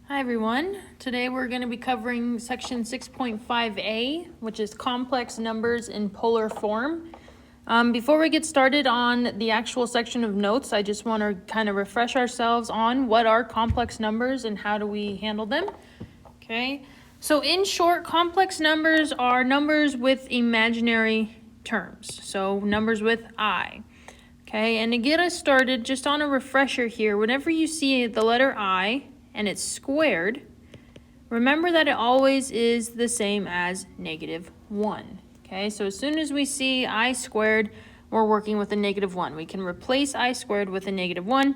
Hi everyone. Today we're going to be covering section 6.5a, which is complex numbers in polar form. Before we get started on the actual section of notes, I just want to kind of refresh ourselves on what are complex numbers and how do we handle them. Okay, so in short, complex numbers are numbers with imaginary terms, so numbers with I. Okay, and to get us started, just on a refresher here, whenever you see the letter I and it's squared, remember that it always is the same as -1. Okay, so as soon as we see I squared, we're working with a -1. We can replace I squared with a -1.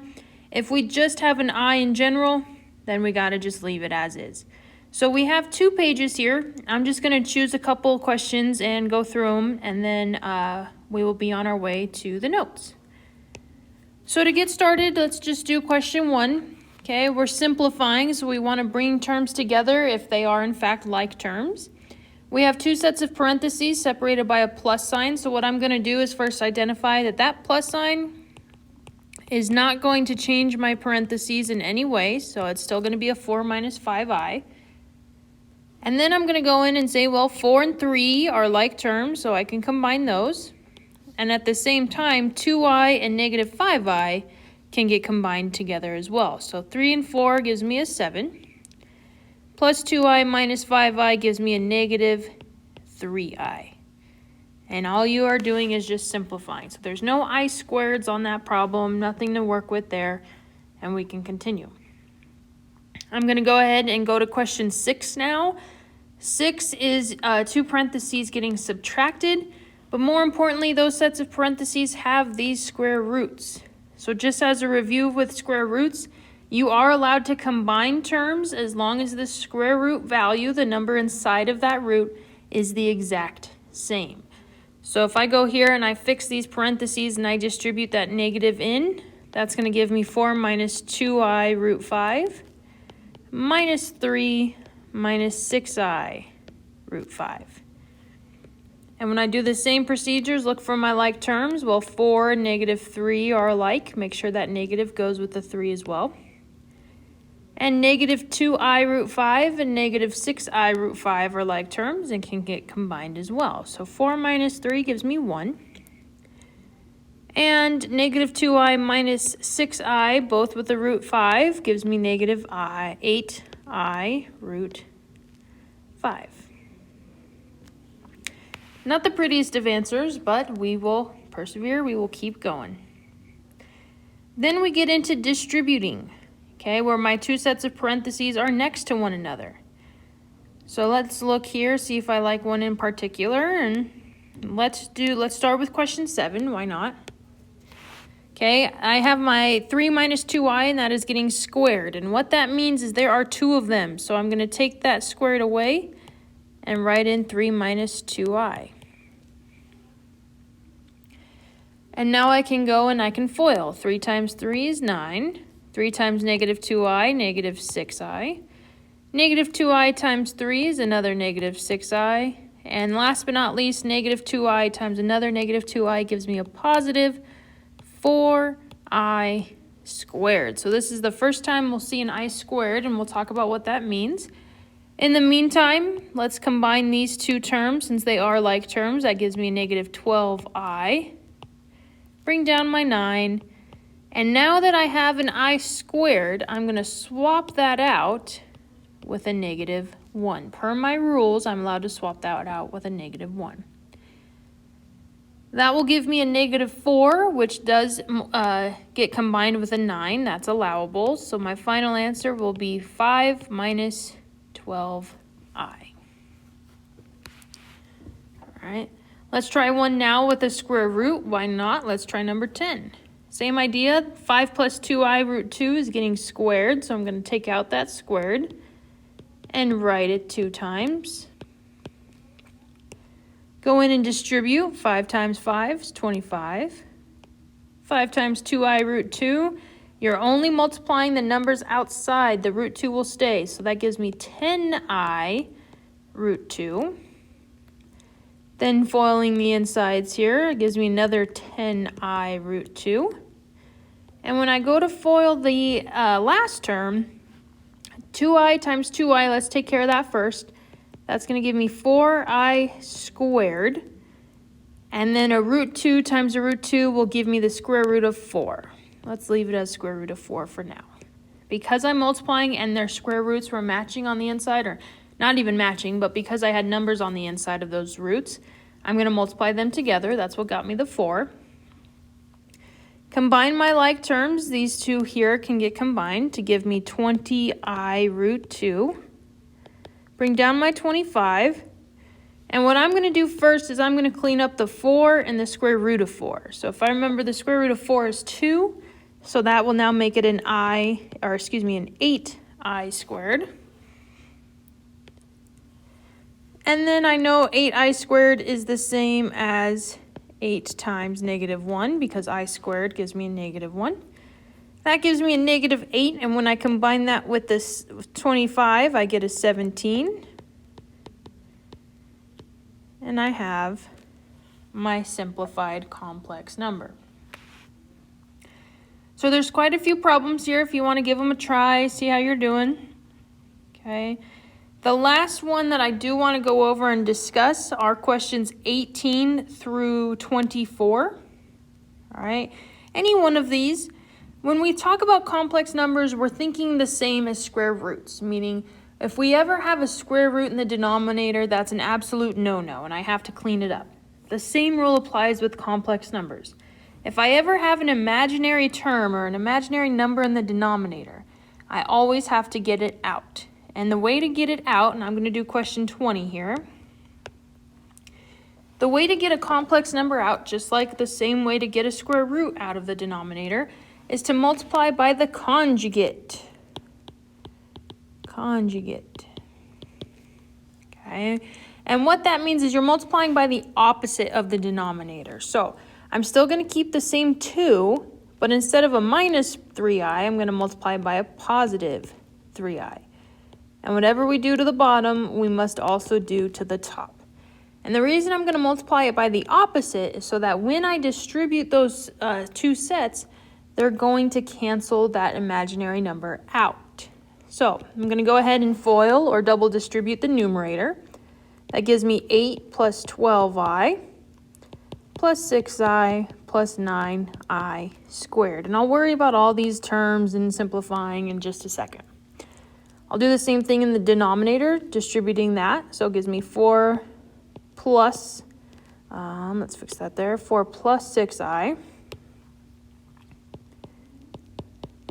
If we just have an I in general, then we gotta just leave it as is. So we have 2 pages here. I'm just gonna choose a couple questions and go through them, and then we will be on our way to the notes. So to get started, let's just do question 1. Okay, we're simplifying, so we want to bring terms together if they are in fact like terms. We have 2 sets of parentheses separated by a plus sign, so what I'm going to do is first identify that that plus sign is not going to change my parentheses in any way, so it's still going to be a 4 minus 5i. And then I'm going to go in and say, well, 4 and 3 are like terms, so I can combine those. And at the same time, 2i and -5i can get combined together as well. So 3 and 4 gives me a 7. Plus 2i minus 5i gives me a -3i. And all you are doing is just simplifying. So there's no I squareds on that problem, nothing to work with there, and we can continue. I'm going to go ahead and go to question 6 now. 6 is 2 parentheses getting subtracted, but more importantly, those sets of parentheses have these square roots. So just as a review with square roots, you are allowed to combine terms as long as the square root value, the number inside of that root, is the exact same. So if I go here and I fix these parentheses and I distribute that negative in, that's going to give me 4 minus 2i root 5 minus 3 minus 6i root 5. And when I do the same procedures, look for my like terms. Well, 4 and -3 are alike. Make sure that negative goes with the 3 as well. And -2i root 5 and -6i root 5 are like terms and can get combined as well. So 4 minus 3 gives me 1. And -2i minus 6i, both with the root 5, gives me -8i root 5. Not the prettiest of answers, but we will persevere, we will keep going. Then we get into distributing, okay, where my 2 sets of parentheses are next to one another. So let's look here, see if I like one in particular, and let's start with question 7, why not? Okay, I have my 3 minus 2i, and that is getting squared, and what that means is there are 2 of them, so I'm going to take that squared away and write in 3 minus 2i. And now I can go and I can FOIL. 3 times 3 is 9. 3 times -2i, -6i. -2i times 3 is another -6i. And last but not least, -2i times another -2i gives me a positive 4i squared. So this is the first time we'll see an I squared, and we'll talk about what that means. In the meantime, let's combine these 2 terms since they are like terms. That gives me a -12i. Bring down my 9. And now that I have an I squared, I'm going to swap that out with a -1. Per my rules, I'm allowed to swap that out with a -1. That will give me a -4, which does get combined with a 9. That's allowable. So my final answer will be 5 minus 12i. All right, let's try one now with a square root. Why not? Let's try number 10. Same idea. 5 plus 2i root 2 is getting squared, so I'm going to take out that squared and write it 2 times. Go in and distribute. 5 times 5 is 25. 5 times 2i root 2. You're only multiplying the numbers outside. The root 2 will stay. So that gives me 10i root 2. Then foiling the insides here, it gives me another 10i root 2. And when I go to FOIL the last term, 2i times 2i, let's take care of that first. That's going to give me 4i squared. And then a root 2 times a root 2 will give me the square root of 4. Let's leave it as square root of 4 for now. Because I'm multiplying and their square roots were matching on the inside, or not even matching, but because I had numbers on the inside of those roots, I'm going to multiply them together. That's what got me the 4. Combine my like terms. These two here can get combined to give me 20i root 2. Bring down my 25. And what I'm going to do first is I'm going to clean up the 4 and the square root of 4. So if I remember, the square root of 4 is 2. So that will now make it an 8i squared. And then I know 8i squared is the same as 8 times negative 1, because I squared gives me a negative 1. That gives me a negative 8, and when I combine that with this 25, I get a 17. And I have my simplified complex number. So there's quite a few problems here if you want to give them a try, see how you're doing. Okay. The last one that I do want to go over and discuss are questions 18 through 24. All right. Any one of these, when we talk about complex numbers, we're thinking the same as square roots, meaning if we ever have a square root in the denominator, that's an absolute no-no, and I have to clean it up. The same rule applies with complex numbers. If I ever have an imaginary term or an imaginary number in the denominator, I always have to get it out. And the way to get it out, and I'm going to do question 20 here, the way to get a complex number out, just like the same way to get a square root out of the denominator, is to multiply by the conjugate. Okay, and what that means is you're multiplying by the opposite of the denominator. So I'm still going to keep the same 2, but instead of a minus 3i, I'm going to multiply by a positive 3i. And whatever we do to the bottom, we must also do to the top. And the reason I'm going to multiply it by the opposite is so that when I distribute those two sets, they're going to cancel that imaginary number out. So I'm going to go ahead and FOIL or double distribute the numerator. That gives me 8 plus 12i plus 6i plus 9i squared. And I'll worry about all these terms and simplifying in just a second. I'll do the same thing in the denominator, distributing that. So it gives me 4 plus, let's fix that there, 4 plus 6i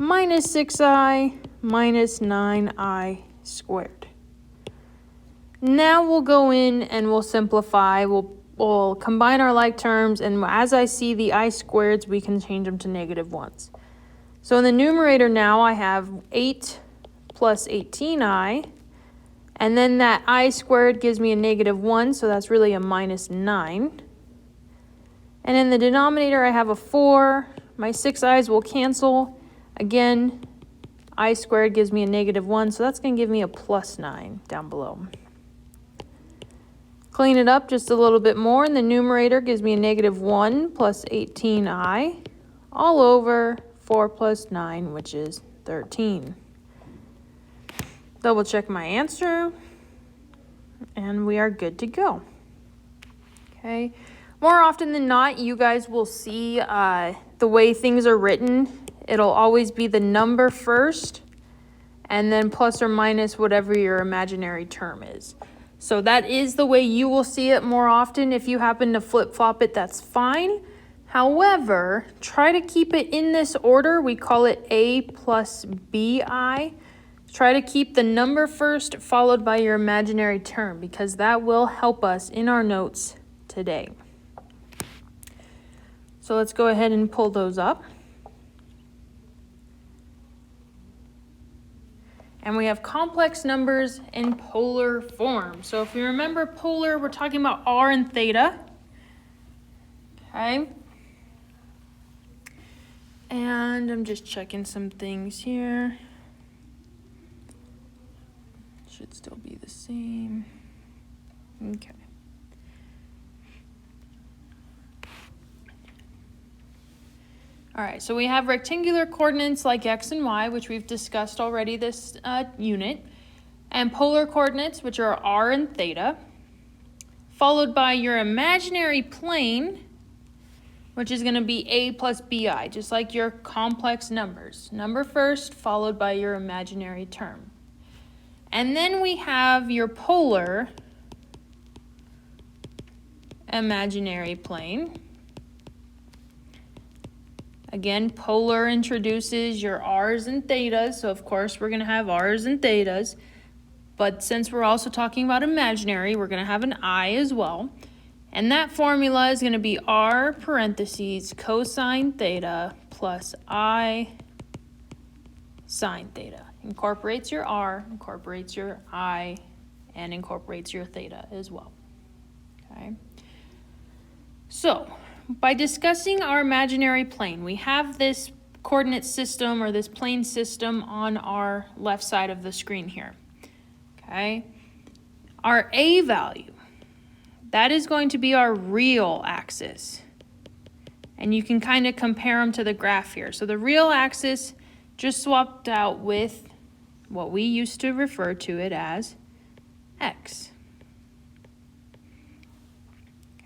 minus 6i minus 9i squared. Now we'll go in and we'll simplify. We'll combine our like terms, and as I see the I squareds, we can change them to negative ones. So in the numerator now I have 8 plus 18i, and then that I squared gives me a negative 1, so that's really a minus 9. And in the denominator I have a 4. My 6i's will cancel. Again, I squared gives me a negative 1, so that's going to give me a plus 9 down below. Clean it up just a little bit more, and the numerator gives me a negative 1 plus 18i all over 4 plus 9, which is 13. Double check my answer, and we are good to go. Okay. More often than not, you guys will see the way things are written. It'll always be the number first, and then plus or minus whatever your imaginary term is. So that is the way you will see it more often. If you happen to flip-flop it, that's fine. However, try to keep it in this order. We call it A plus BI. Try to keep the number first, followed by your imaginary term, because that will help us in our notes today. So let's go ahead and pull those up. And we have complex numbers in polar form. So if you remember polar, we're talking about r and theta. Okay. And I'm just checking some things here. Should still be the same. Okay. All right, so we have rectangular coordinates like x and y, which we've discussed already this unit, and polar coordinates, which are r and theta, followed by your imaginary plane, which is going to be a plus bi, just like your complex numbers. Number first, followed by your imaginary term. And then we have your polar imaginary plane. Again, polar introduces your r's and thetas, so of course we're going to have r's and thetas. But since we're also talking about imaginary, we're going to have an I as well. And that formula is going to be r parentheses cosine theta plus I sine theta. Incorporates your r, incorporates your I, and incorporates your theta as well. Okay. So, by discussing our imaginary plane, we have this coordinate system or this plane system on our left side of the screen here. Okay. Our A value, that is going to be our real axis. And you can kind of compare them to the graph here. So the real axis just swapped out with what we used to refer to it as x.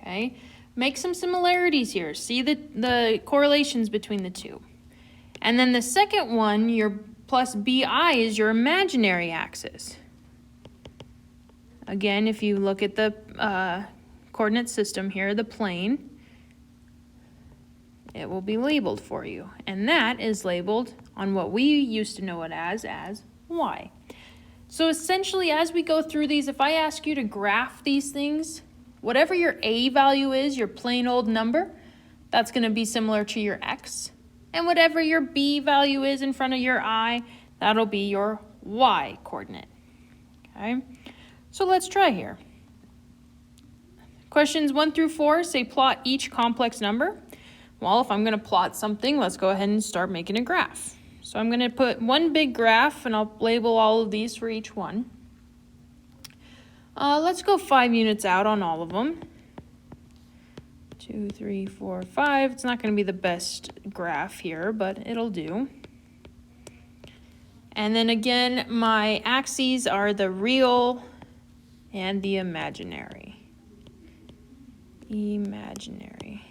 Okay. Make some similarities here. See the correlations between the two. And then the second one, your plus bi, is your imaginary axis. Again, if you look at the coordinate system here, the plane, it will be labeled for you. And that is labeled on what we used to know it as y. So essentially, as we go through these, if I ask you to graph these things, whatever your A value is, your plain old number, that's going to be similar to your x. And whatever your B value is in front of your I, that'll be your y coordinate. Okay, so let's try here. Questions 1 through 4 say plot each complex number. Well, if I'm going to plot something, let's go ahead and start making a graph. So I'm going to put one big graph, and I'll label all of these for each one. Let's go 5 units out on all of them. 2, 3, 4, 5. It's not going to be the best graph here, but it'll do. And then again, my axes are the real and the imaginary. Imaginary.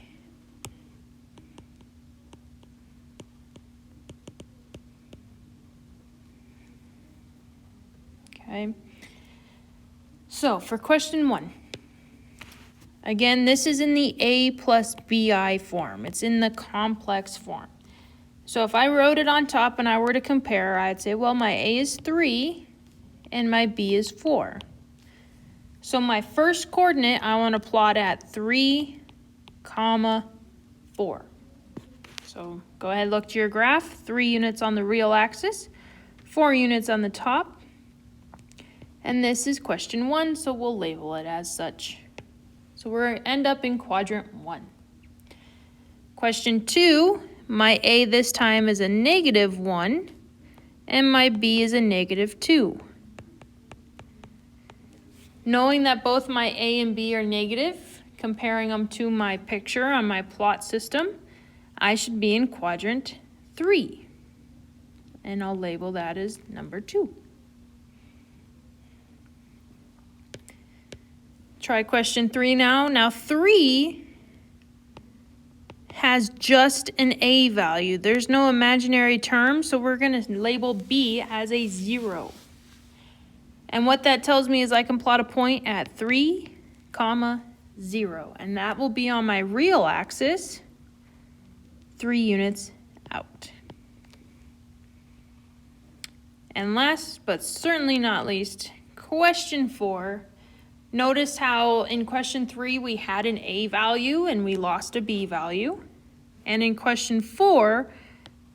Okay. So for question 1, again, this is in the A plus BI form. It's in the complex form. So if I wrote it on top and I were to compare, I'd say, well, my A is 3 and my B is 4. So my first coordinate I want to plot at 3, 4. So go ahead, look to your graph. 3 units on the real axis, 4 units on the top. And this is question 1, so we'll label it as such. So we're end up in quadrant 1. Question 2, my A this time is a -1, and my B is a -2. Knowing that both my A and B are negative, comparing them to my picture on my plot system, I should be in quadrant 3. And I'll label that as number 2. Try question 3 now. Now 3 has just an A value. There's no imaginary term, so we're going to label B as a 0. And what that tells me is I can plot a point at 3, 0. And that will be on my real axis, 3 units out. And last but certainly not least, question 4. Notice how in question 3 we had an A value and we lost a B value. And in question 4,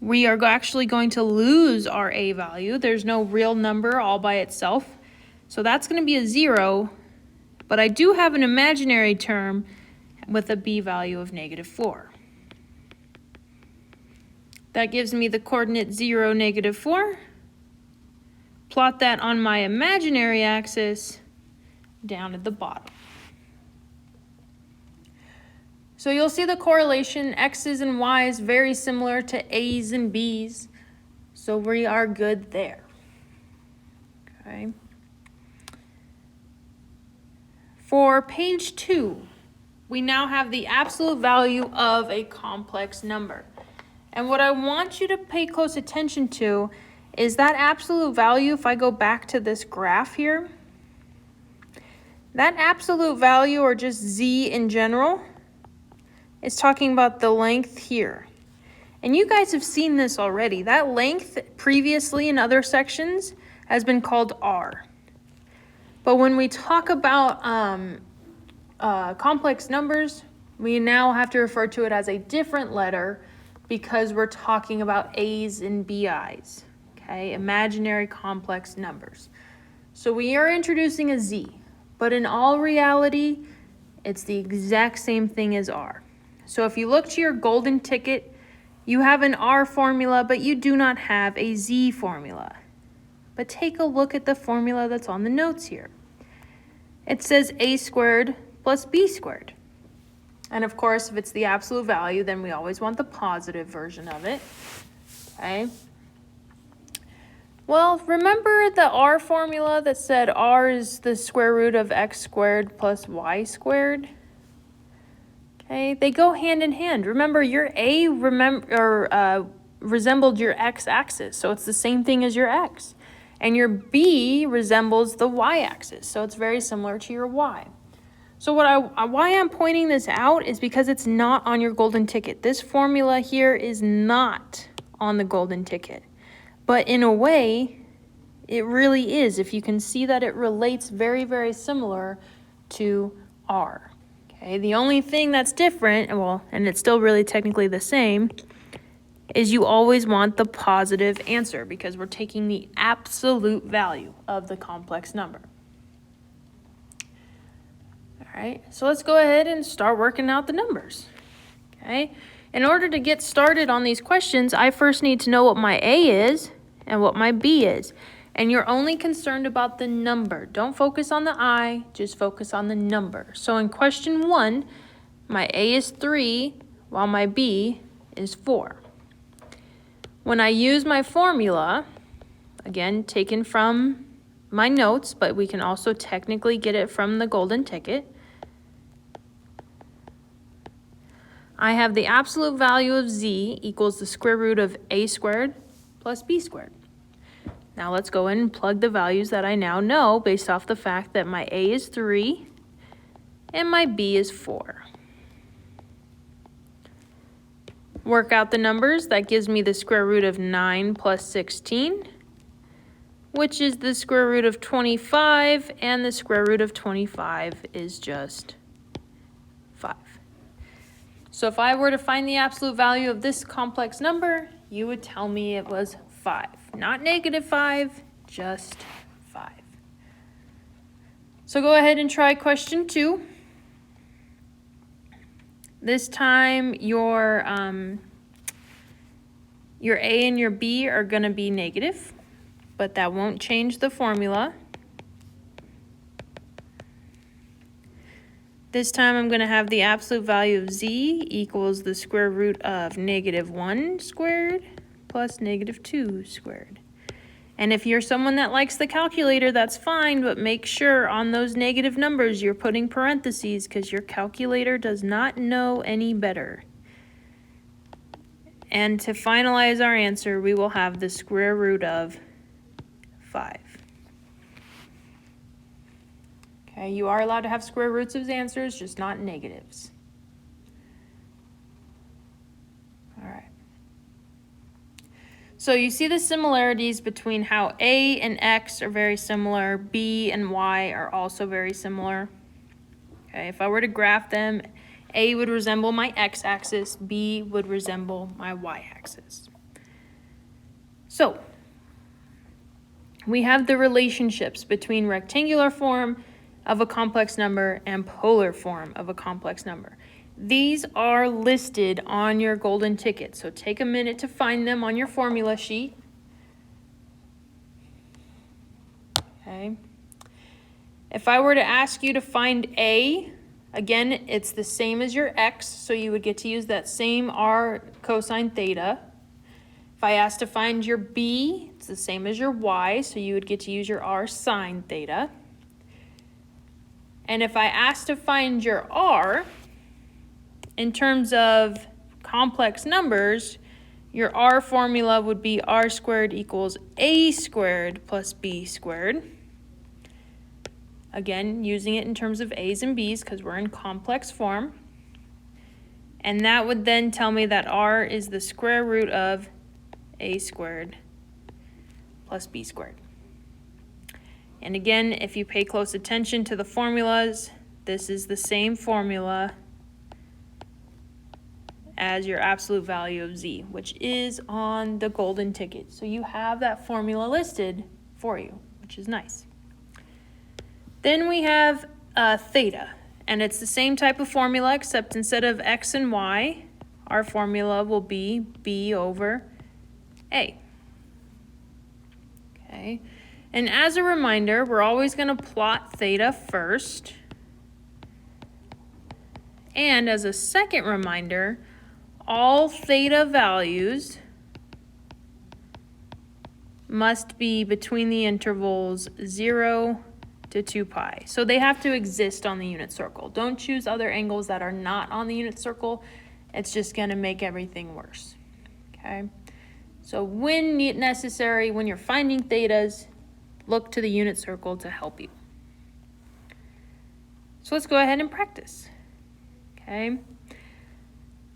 we are actually going to lose our A value. There's no real number all by itself. So that's going to be a 0, but I do have an imaginary term with a B value of -4. That gives me the coordinate 0, -4. Plot that on my imaginary axis down at the bottom. So you'll see the correlation, X's and Y's very similar to A's and B's. So we are good there. Okay. For page 2, we now have the absolute value of a complex number. And what I want you to pay close attention to is that absolute value. If I go back to this graph here, that absolute value, or just Z in general, is talking about the length here. And you guys have seen this already. That length previously in other sections has been called R. But when we talk about complex numbers, we now have to refer to it as a different letter because we're talking about A's and BI's, okay? Imaginary complex numbers. So we are introducing a Z, but in all reality, it's the exact same thing as R. So if you look to your golden ticket, you have an R formula, but you do not have a Z formula. But take a look at the formula that's on the notes here. It says A squared plus B squared. And of course, if it's the absolute value, then we always want the positive version of it, okay? Well, remember the R formula that said R is the square root of X squared plus Y squared? Okay, they go hand in hand. Remember, your A resembled your x-axis, so it's the same thing as your x. And your B resembles the y-axis, so it's very similar to your y. So why I'm pointing this out is because it's not on your golden ticket. This formula here is not on the golden ticket. But in a way, it really is, if you can see that it relates very, very similar to R. Okay, the only thing that's different, well, and it's still really technically the same, is you always want the positive answer because we're taking the absolute value of the complex number. All right, so let's go ahead and start working out the numbers. Okay, in order to get started on these questions, I first need to know what my A is and what my B is. And you're only concerned about the number. Don't focus on the I, just focus on the number. So in question 1, my A is 3, while my B is 4. When I use my formula, again, taken from my notes, but we can also technically get it from the golden ticket, I have the absolute value of Z equals the square root of A squared plus B squared. Now let's go in and plug the values that I now know based off the fact that my A is 3 and my B is 4. Work out the numbers. That gives me the square root of 9 plus 16, which is the square root of 25, and the square root of 25 is just 5. So if I were to find the absolute value of this complex number, you would tell me it was 5. Not -5, just 5. So go ahead and try question 2. This time your A and your B are going to be negative, but that won't change the formula. This time I'm going to have the absolute value of Z equals the square root of -1 squared plus -2 squared. And if you're someone that likes the calculator, that's fine, but make sure on those negative numbers you're putting parentheses because your calculator does not know any better. And to finalize our answer, we will have the square root of 5. Okay, you are allowed to have square roots of answers, just not negatives. All right. So you see the similarities between how A and X are very similar, B and Y are also very similar. Okay, if I were to graph them, A would resemble my x-axis, B would resemble my y-axis. So we have the relationships between rectangular form of a complex number and polar form of a complex number. These are listed on your golden ticket, so take a minute to find them on your formula sheet. Okay. If I were to ask you to find A, Again, it's the same as your x, so you would get to use that same r cosine theta. If I asked to find your b, it's the same as your y, so you would get to use your r sine theta. And if I asked to find your r, in terms of complex numbers, your r formula would be r squared equals a squared plus b squared. Again, using it in terms of a's and b's because we're in complex form. And that would then tell me that r is the square root of a squared plus b squared. And again, if you pay close attention to the formulas, this is the same formula as your absolute value of z, which is on the golden ticket. So you have that formula listed for you, which is nice. Then we have theta, and it's the same type of formula, except instead of x and y, our formula will be b over a. Okay, and as a reminder, we're always going to plot theta first. And as a second reminder, all theta values must be between the intervals 0 to 2 pi. So they have to exist on the unit circle. Don't choose other angles that are not on the unit circle. It's just going to make everything worse. Okay? So when necessary, when you're finding thetas, look to the unit circle to help you. So let's go ahead and practice. Okay?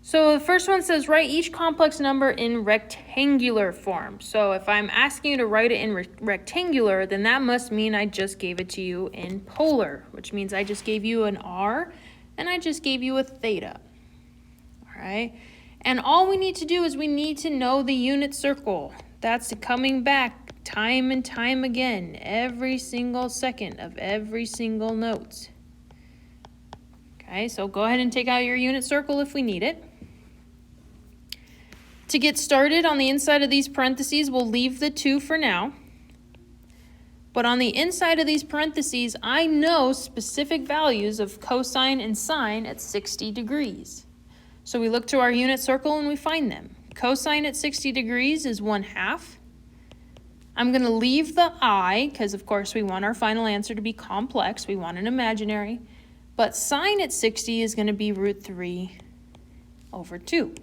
So the first one says write each complex number in rectangular form. So if I'm asking you to write it in rectangular, then that must mean I just gave it to you in polar, which means I just gave you an r and I just gave you a theta. All right. And all we need to do is we need to know the unit circle. That's coming back time and time again, every single second of every single note. Okay, so go ahead and take out your unit circle if we need it. To get started, on the inside of these parentheses, we'll leave the 2 for now. But on the inside of these parentheses, I know specific values of cosine and sine at 60 degrees. So we look to our unit circle and we find them. Cosine at 60 degrees is 1/2. I'm going to leave the I, because of course we want our final answer to be complex. We want an imaginary. But sine at 60 is going to be root 3 over 2.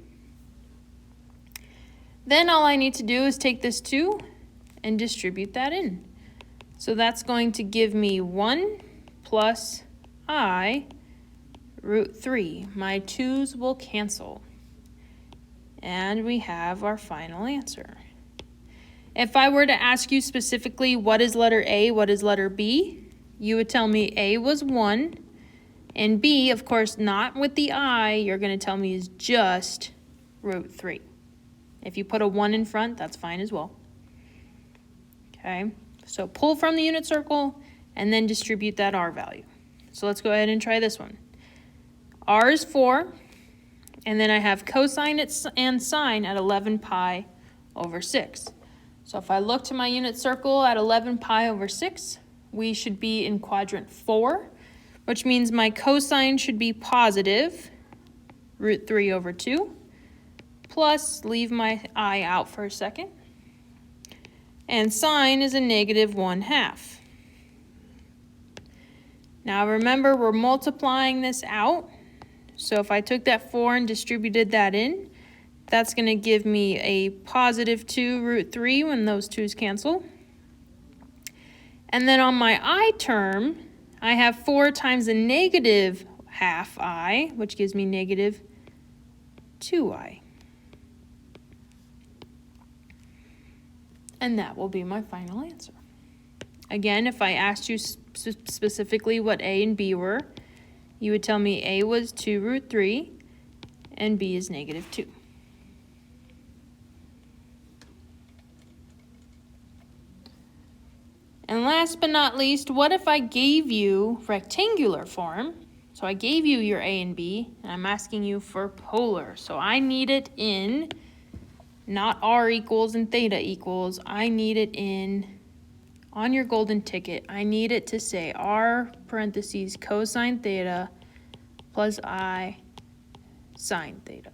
Then all I need to do is take this 2 and distribute that in. So that's going to give me 1 plus I root 3. My 2's will cancel. And we have our final answer. If I were to ask you specifically what is letter A, what is letter B, you would tell me A was 1, and B, of course, not with the I, you're going to tell me is just root 3. If you put a 1 in front, that's fine as well. Okay, so pull from the unit circle and then distribute that R value. So let's go ahead and try this one. R is 4, and then I have cosine and sine at 11 pi over 6. So if I look to my unit circle at 11 pi over 6, we should be in quadrant 4, which means my cosine should be positive root 3 over 2, plus, leave my I out for a second, and sine is a negative 1/2. Now remember, we're multiplying this out, so if I took that 4 and distributed that in, that's going to give me a positive 2 root 3 when those 2's cancel. And then on my I term, I have 4 times a negative 1/2 I, which gives me negative 2I. And that will be my final answer. Again, if I asked you specifically what A and B were, you would tell me A was 2 root 3 and B is negative 2. And last but not least, what if I gave you rectangular form? So I gave you your A and B, and I'm asking you for polar. So I need it in not R equals and theta equals. I need it in, on your golden ticket, I need it to say R parentheses cosine theta plus I sine theta.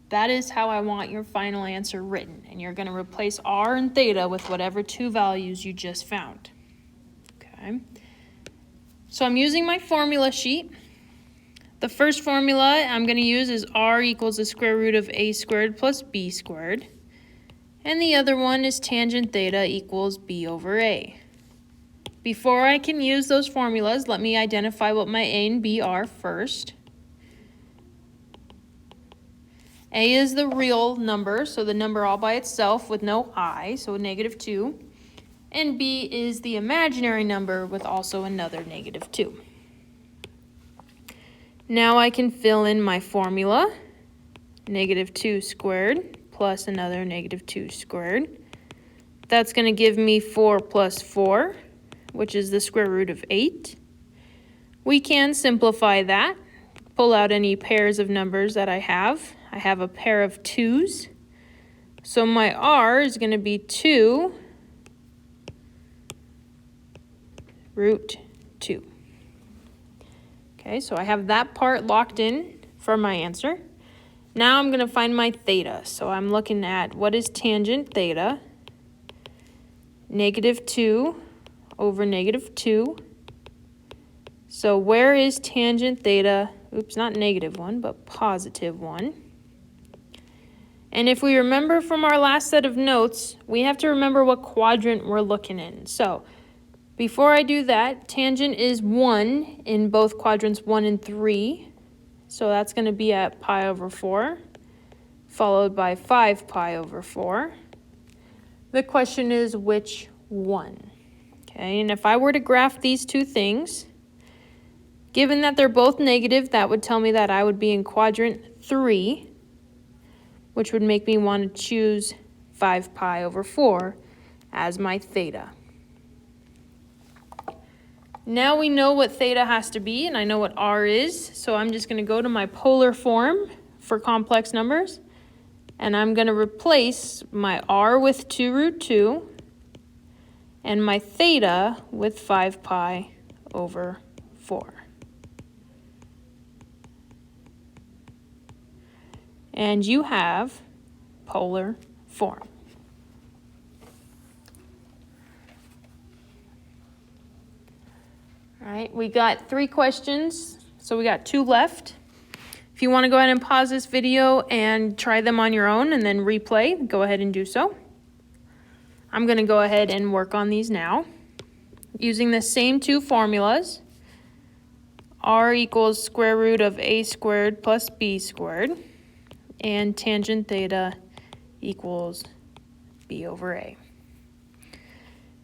That is how I want your final answer written, and you're going to replace r and theta with whatever two values you just found. Okay. So I'm using my formula sheet. The first formula I'm going to use is r equals the square root of a squared plus b squared. And the other one is tangent theta equals b over a. Before I can use those formulas, let me identify what my a and b are first. A is the real number, so the number all by itself with no I, so a -2. And b is the imaginary number with also another -2. Now I can fill in my formula, -2 squared plus another -2 squared. That's going to give me 4 plus 4, which is the square root of 8. We can simplify that, pull out any pairs of numbers that I have. I have a pair of 2's, so my r is going to be 2 root 2. Okay, so I have that part locked in for my answer. Now I'm going to find my theta. So I'm looking at what is tangent theta, -2 over -2. So where is tangent theta? Oops, not -1, but +1. And if we remember from our last set of notes, we have to remember what quadrant we're looking in. So before I do that, tangent is 1 in both quadrants 1 and 3. So that's going to be at pi over 4, followed by 5 pi over 4. The question is which one? Okay, and if I were to graph these two things, given that they're both negative, that would tell me that I would be in quadrant 3, which would make me want to choose 5 pi over 4 as my theta. Now we know what theta has to be, and I know what r is, so I'm just going to go to my polar form for complex numbers, and I'm going to replace my r with 2 root 2 and my theta with 5 pi over 4. And you have polar form. All right, we got 3 questions, so we got 2 left. If you want to go ahead and pause this video and try them on your own and then replay, go ahead and do so. I'm going to go ahead and work on these now. Using the same 2 formulas, r equals square root of a squared plus b squared, and tangent theta equals b over a.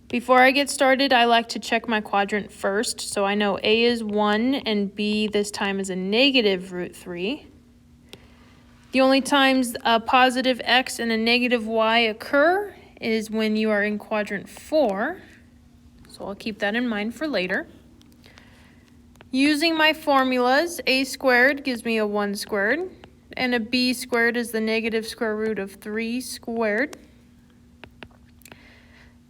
Before I get started, I like to check my quadrant first, so I know a is 1 and b this time is a -√3. The only times a positive x and a negative y occur is when you are in quadrant 4, so I'll keep that in mind for later. Using my formulas, a squared gives me a 1 squared, and a b squared is the negative square root of 3 squared.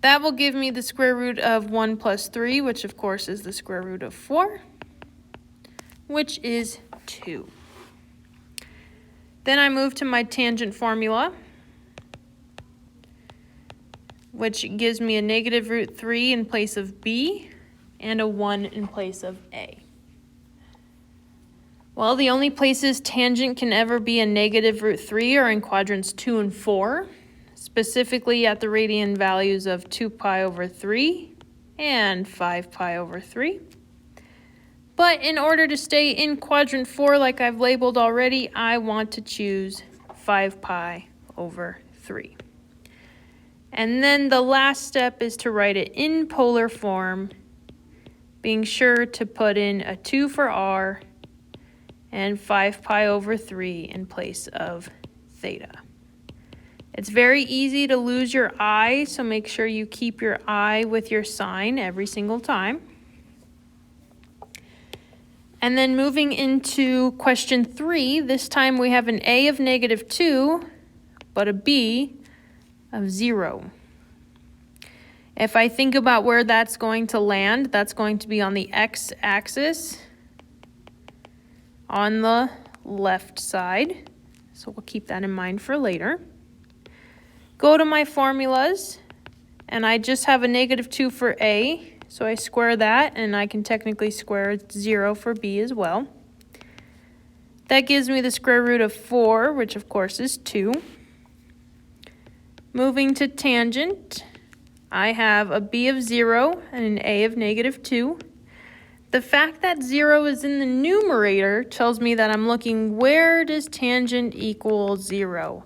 That will give me the square root of 1 plus 3, which of course is the square root of 4, which is 2. Then I move to my tangent formula, which gives me a -√3 in place of b and a 1 in place of a. Well, the only places tangent can ever be a -√3 are in quadrants 2 and 4. Specifically at the radian values of 2 pi over 3 and 5 pi over 3. But in order to stay in quadrant 4 like I've labeled already, I want to choose 5 pi over 3. And then the last step is to write it in polar form, being sure to put in a 2 for r and 5 pi over 3 in place of theta. It's very easy to lose your I, so make sure you keep your I with your sign every single time. And then moving into question 3, this time we have an A of -2, but a B of 0. If I think about where that's going to land, that's going to be on the x-axis, on the left side. So we'll keep that in mind for later. Go to my formulas, and I just have a -2 for A, so I square that, and I can technically square 0 for B as well. That gives me the square root of 4, which of course is 2. Moving to tangent, I have a B of 0 and an A of -2. The fact that 0 is in the numerator tells me that I'm looking, where does tangent equal 0?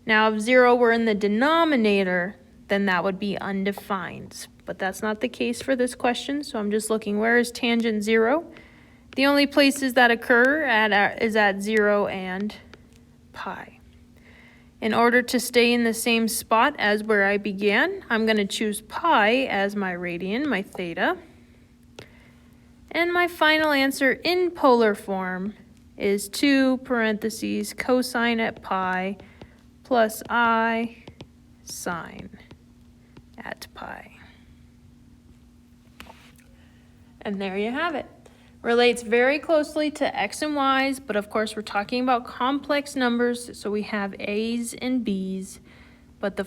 Now, if 0 were in the denominator, then that would be undefined. But that's not the case for this question, so I'm just looking, where is tangent 0? The only places that occur is at 0 and pi. In order to stay in the same spot as where I began, I'm going to choose pi as my radian, my theta. And my final answer in polar form is 2 parentheses cosine at pi plus I sine at pi. And there you have it. Relates very closely to x and y's, but of course we're talking about complex numbers, so we have a's and b's, but the